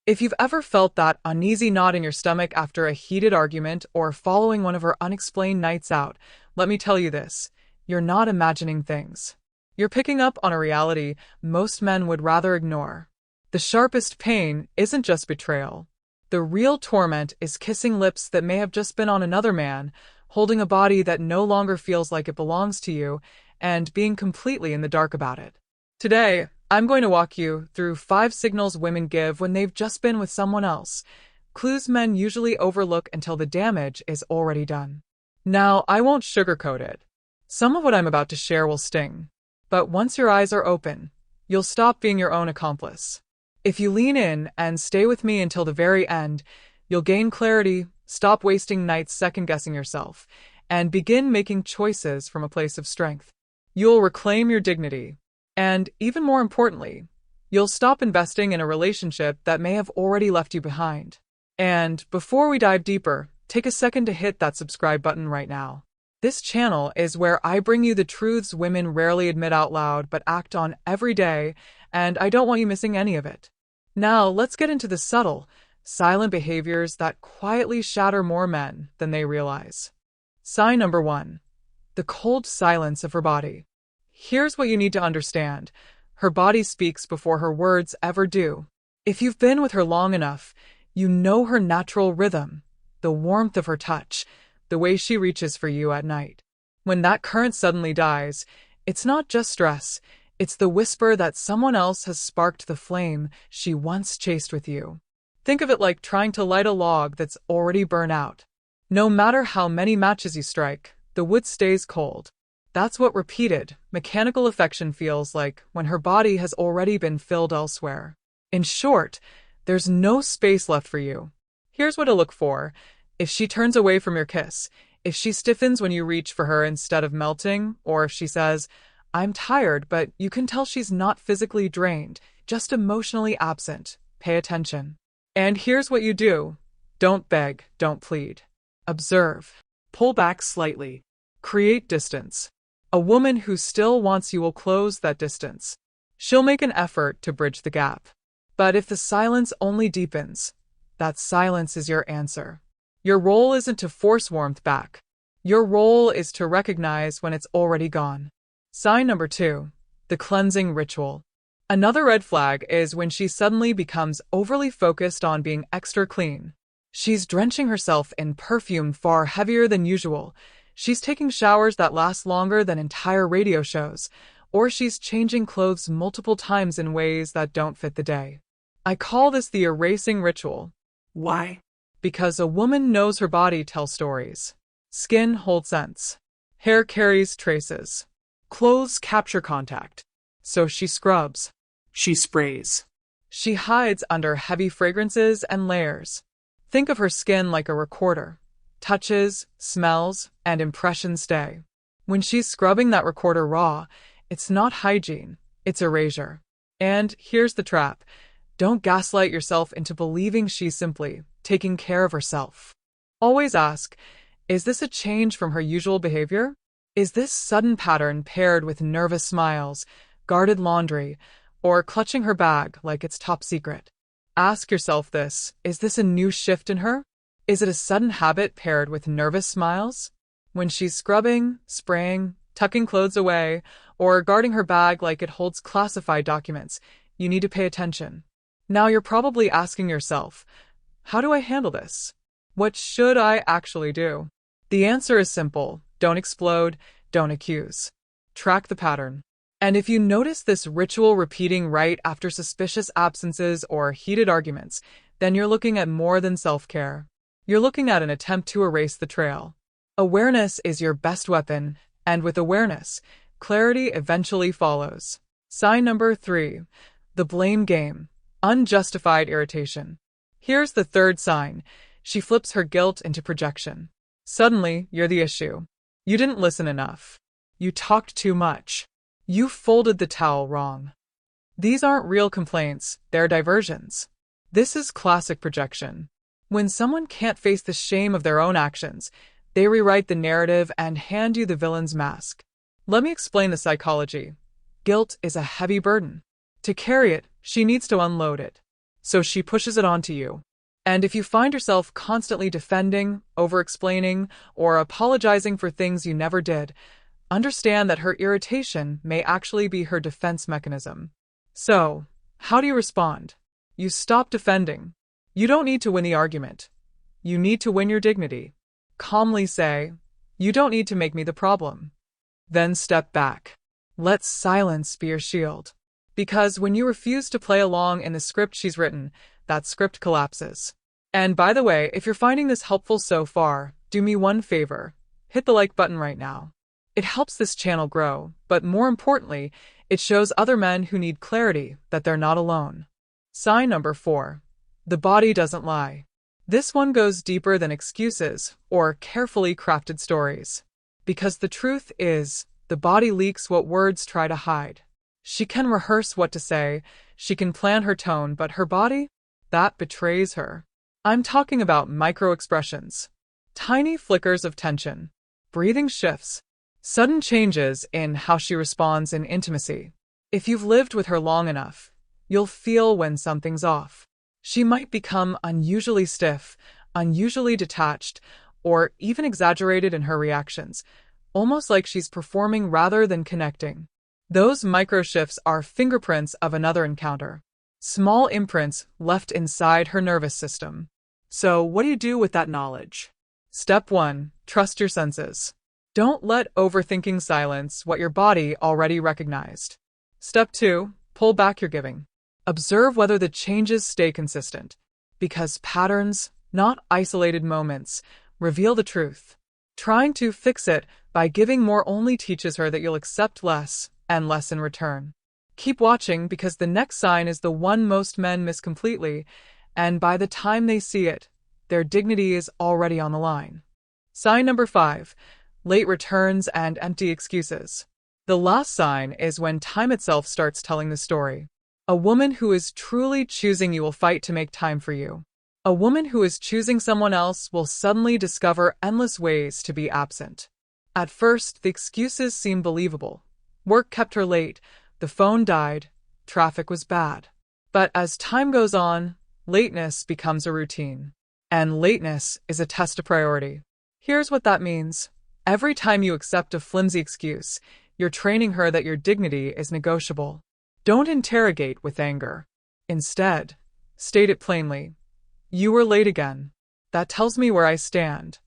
If you've ever felt that uneasy knot in your stomach after a heated argument or following one of her unexplained nights out, let me tell you this, you're not imagining things. You're picking up on a reality most men would rather ignore. The sharpest pain isn't just betrayal. The real torment is kissing lips that may have just been on another man, holding a body that no longer feels like it belongs to you, and being completely in the dark about it. Today, I'm going to walk you through 5 signals women give when they've just been with someone else, clues men usually overlook until the damage is already done. Now, I won't sugarcoat it. Some of what I'm about to share will sting. But once your eyes are open, you'll stop being your own accomplice. If you lean in and stay with me until the very end, you'll gain clarity, stop wasting nights second-guessing yourself, and begin making choices from a place of strength. You'll reclaim your dignity. And, even more importantly, you'll stop investing in a relationship that may have already left you behind. And, before we dive deeper, take a second to hit that subscribe button right now. This channel is where I bring you the truths women rarely admit out loud but act on every day, and I don't want you missing any of it. Now, let's get into the subtle, silent behaviors that quietly shatter more men than they realize. Sign number 1. The cold silence of her body. Here's what you need to understand. Her body speaks before her words ever do. If you've been with her long enough, you know her natural rhythm, the warmth of her touch, the way she reaches for you at night. When that current suddenly dies, it's not just stress, it's the whisper that someone else has sparked the flame she once chased with you. Think of it like trying to light a log that's already burnt out. No matter how many matches you strike, the wood stays cold. That's what repeated, mechanical affection feels like when her body has already been filled elsewhere. In short, there's no space left for you. Here's what to look for. If she turns away from your kiss, if she stiffens when you reach for her instead of melting, or if she says, "I'm tired," but you can tell she's not physically drained, just emotionally absent, pay attention. And here's what you do. Don't beg, don't plead. Observe. Pull back slightly. Create distance. A woman who still wants you will close that distance. She'll make an effort to bridge the gap. But if the silence only deepens, that silence is your answer. Your role isn't to force warmth back. Your role is to recognize when it's already gone. Sign number 2. The cleansing ritual. Another red flag is when she suddenly becomes overly focused on being extra clean. She's drenching herself in perfume far heavier than usual. She's taking showers that last longer than entire radio shows, or she's changing clothes multiple times in ways that don't fit the day. I call this the erasing ritual. Why? Because a woman knows her body tells stories. Skin holds scents. Hair carries traces. Clothes capture contact. So she scrubs. She sprays. She hides under heavy fragrances and layers. Think of her skin like a recorder. Touches, smells, and impressions stay. When she's scrubbing that recorder raw, it's not hygiene, it's erasure. And here's the trap. Don't gaslight yourself into believing she's simply taking care of herself. Always ask, is this a change from her usual behavior? Is this sudden pattern paired with nervous smiles, guarded laundry, or clutching her bag like it's top secret? Ask yourself this, is this a new shift in her? Is it a sudden habit paired with nervous smiles? When she's scrubbing, spraying, tucking clothes away, or guarding her bag like it holds classified documents, you need to pay attention. Now you're probably asking yourself, how do I handle this? What should I actually do? The answer is simple. Don't explode, don't accuse. Track the pattern. And if you notice this ritual repeating right after suspicious absences or heated arguments, then you're looking at more than self-care. You're looking at an attempt to erase the trail. Awareness is your best weapon, and with awareness, clarity eventually follows. Sign number 3. The blame game. Unjustified irritation. Here's the third sign. She flips her guilt into projection. Suddenly, you're the issue. You didn't listen enough. You talked too much. You folded the towel wrong. These aren't real complaints, they're diversions. This is classic projection. When someone can't face the shame of their own actions, they rewrite the narrative and hand you the villain's mask. Let me explain the psychology. Guilt is a heavy burden. To carry it, she needs to unload it. so she pushes it onto you. And if you find yourself constantly defending, over-explaining, or apologizing for things you never did, understand that her irritation may actually be her defense mechanism. So, how do you respond? You stop defending. You don't need to win the argument. You need to win your dignity. Calmly say, "You don't need to make me the problem." Then step back. Let silence be your shield. Because when you refuse to play along in the script she's written, that script collapses. And by the way, if you're finding this helpful so far, do me one favor. Hit the like button right now. It helps this channel grow, but more importantly, it shows other men who need clarity that they're not alone. Sign number 4. The body doesn't lie. This one goes deeper than excuses or carefully crafted stories. Because the truth is, the body leaks what words try to hide. She can rehearse what to say, she can plan her tone, but her body? That betrays her. I'm talking about micro-expressions. Tiny flickers of tension, breathing shifts, sudden changes in how she responds in intimacy. If you've lived with her long enough, you'll feel when something's off. She might become unusually stiff, unusually detached, or even exaggerated in her reactions, almost like she's performing rather than connecting. Those micro-shifts are fingerprints of another encounter. Small imprints left inside her nervous system. So what do you do with that knowledge? Step 1. Trust your senses. Don't let overthinking silence what your body already recognized. Step 2. Pull back your giving. Observe whether the changes stay consistent. Because patterns, not isolated moments, reveal the truth. Trying to fix it by giving more only teaches her that you'll accept less and less in return. Keep watching because the next sign is the one most men miss completely, and by the time they see it, their dignity is already on the line. Sign number 5. Late returns and empty excuses. The last sign is when time itself starts telling the story. A woman who is truly choosing you will fight to make time for you. A woman who is choosing someone else will suddenly discover endless ways to be absent. At first, the excuses seem believable. Work kept her late, the phone died, traffic was bad. But as time goes on, lateness becomes a routine. And lateness is a test of priority. Here's what that means. Every time you accept a flimsy excuse, you're training her that your dignity is negotiable. Don't interrogate with anger. Instead, state it plainly. You were late again. That tells me where I stand.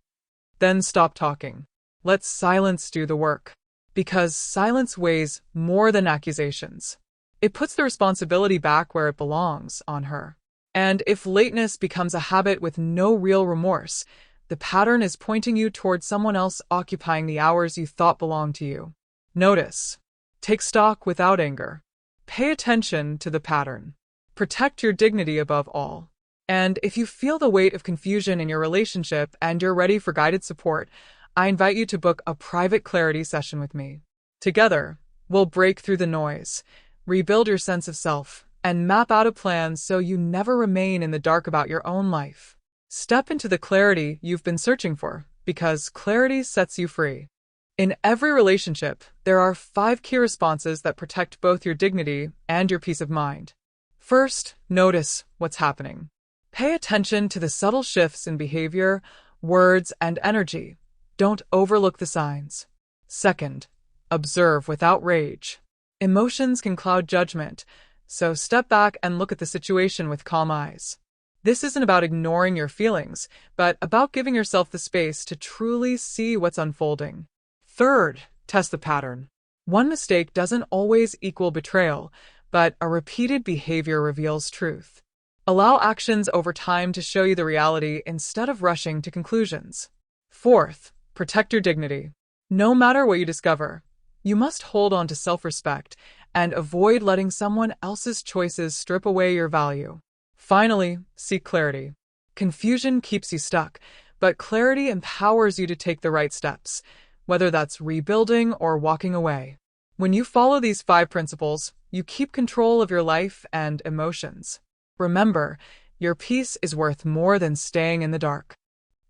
Then stop talking. Let silence do the work. Because silence weighs more than accusations. It puts the responsibility back where it belongs, on her. And if lateness becomes a habit with no real remorse, the pattern is pointing you toward someone else occupying the hours you thought belonged to you. Notice. Take stock without anger. Pay attention to the pattern. Protect your dignity above all. And if you feel the weight of confusion in your relationship and you're ready for guided support, I invite you to book a private clarity session with me. Together, we'll break through the noise, rebuild your sense of self, and map out a plan so you never remain in the dark about your own life. Step into the clarity you've been searching for, because clarity sets you free. In every relationship, there are 5 key responses that protect both your dignity and your peace of mind. First, notice what's happening. Pay attention to the subtle shifts in behavior, words, and energy. Don't overlook the signs. Second, observe without rage. Emotions can cloud judgment, so step back and look at the situation with calm eyes. This isn't about ignoring your feelings, but about giving yourself the space to truly see what's unfolding. Third, test the pattern. One mistake doesn't always equal betrayal, but a repeated behavior reveals truth. Allow actions over time to show you the reality instead of rushing to conclusions. Fourth, protect your dignity. No matter what you discover, you must hold on to self-respect and avoid letting someone else's choices strip away your value. Finally, seek clarity. Confusion keeps you stuck, but clarity empowers you to take the right steps, whether that's rebuilding or walking away. When you follow these 5 principles, you keep control of your life and emotions. Remember, your peace is worth more than staying in the dark.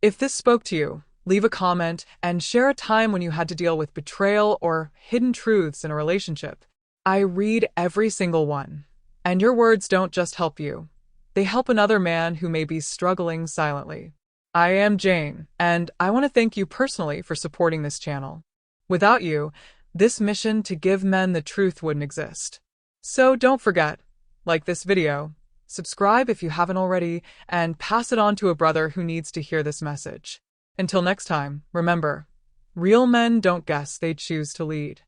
If this spoke to you, leave a comment and share a time when you had to deal with betrayal or hidden truths in a relationship. I read every single one. And your words don't just help you. They help another man who may be struggling silently. I am Jane, and I want to thank you personally for supporting this channel. Without you, this mission to give men the truth wouldn't exist. So don't forget, like this video, subscribe if you haven't already, and pass it on to a brother who needs to hear this message. Until next time, remember, real men don't guess, they choose to lead.